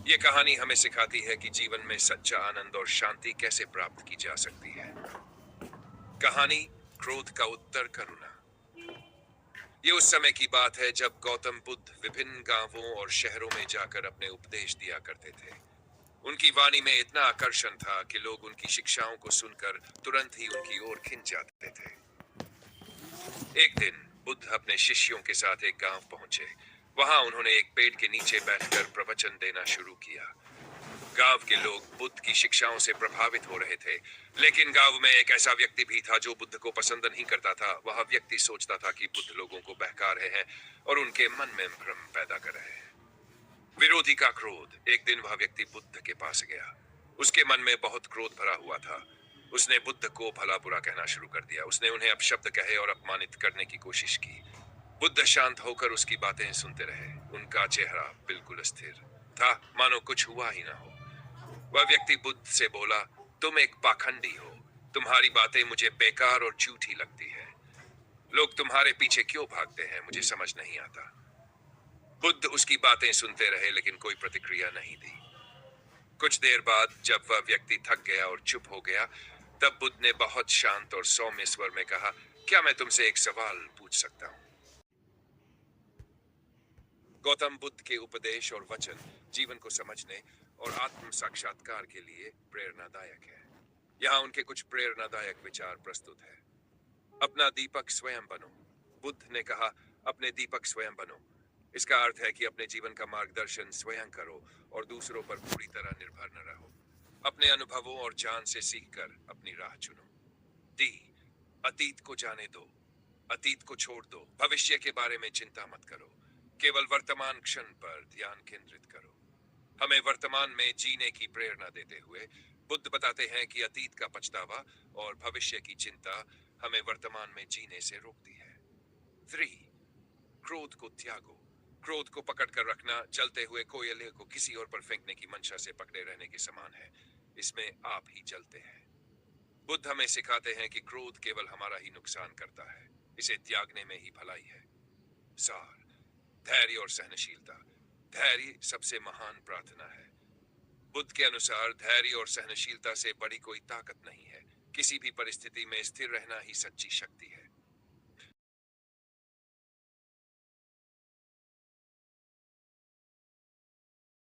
ये कहानी हमें सिखाती है कि जीवन में सच्चा आनंद और शांति कैसे प्राप्त की जा सकती है। कहानी क्रोध का उत्तर करुणा। ये उस समय की बात है जब गौतम बुद्ध विभिन्न गांवों और शहरों में जाकर अपने उपदेश दिया करते थे। उनकी वाणी में इतना आकर्षण था कि लोग उनकी शिक्षाओं को सुनकर तुरंत ही उनकी ओर खिंच जाते थे। एक दिन बुद्ध अपने शिष्यों के साथ एक गांव पहुंचे। वहां उन्होंने एक पेड़ के नीचे बैठकर प्रवचन देना शुरू किया। गांव के लोग बुद्ध की शिक्षाओं से प्रभावित हो रहे थे, लेकिन गांव में एक ऐसा व्यक्ति भी था जो बुद्ध को पसंद नहीं करता था। वह व्यक्ति सोचता था कि बुद्ध लोगों को बहका रहे हैं और उनके मन में भ्रम पैदा कर रहे हैं। विरोधी का क्रोध। एक दिन वह व्यक्ति बुद्ध के पास गया। उसके मन में बहुत क्रोध भरा हुआ था। उसने बुद्ध को भला बुरा कहना शुरू कर दिया। उसने उन्हें अपशब्द कहे और अपमानित करने की कोशिश की। बुद्ध शांत होकर उसकी बातें सुनते रहे। उनका चेहरा बिल्कुल स्थिर था, मानो कुछ हुआ ही ना हो। वह व्यक्ति बुद्ध से बोला, तुम एक पाखंडी हो। तुम्हारी बातें मुझे बेकार और झूठी लगती है। लोग तुम्हारे पीछे क्यों भागते हैं, मुझे समझ नहीं आता। बुद्ध उसकी बातें सुनते रहे लेकिन कोई प्रतिक्रिया नहीं दी। कुछ देर बाद जब वह व्यक्ति थक गया और चुप हो गया, तब बुद्ध ने बहुत शांत और सौम्य स्वर में कहा, क्या मैं तुमसे एक सवाल पूछ सकता हूं? गौतम बुद्ध के उपदेश और वचन जीवन को समझने और आत्म साक्षात्कार के लिए प्रेरणादायक है। यहाँ उनके कुछ प्रेरणादायक विचार प्रस्तुत है। अपना दीपक स्वयं बनो। बुद्ध ने कहा, अपने दीपक स्वयं बनो। इसका अर्थ है कि अपने जीवन का मार्गदर्शन स्वयं करो और दूसरों पर पूरी तरह निर्भर न रहो। अपने अनुभवों और ज्ञान से सीखकर अपनी राह चुनो। डी, अतीत को जाने दो। अतीत को छोड़ दो। भविष्य के बारे में चिंता मत करो। केवल वर्तमान क्षण पर ध्यान केंद्रित करो। हमें वर्तमान में जीने की प्रेरणा देते हुए बुद्ध बताते हैं कि अतीत का पछतावा और भविष्य की चिंता हमें वर्तमान में जीने से रोकती है। 3. क्रोध को त्यागो। क्रोध को पकड़ कर रखना जलते हुए कोयले को किसी और पर फेंकने की मंशा से पकड़े रहने के समान है। इसमें आप ही जलते हैं। बुद्ध हमें सिखाते हैं कि क्रोध केवल हमारा ही नुकसान करता है। इसे त्यागने में ही भलाई है। सार, धैर्य और सहनशीलता। धैर्य सबसे महान प्रार्थना है। बुद्ध के अनुसार धैर्य और सहनशीलता से बड़ी कोई ताकत नहीं है। किसी भी परिस्थिति में स्थिर रहना ही सच्ची शक्ति है।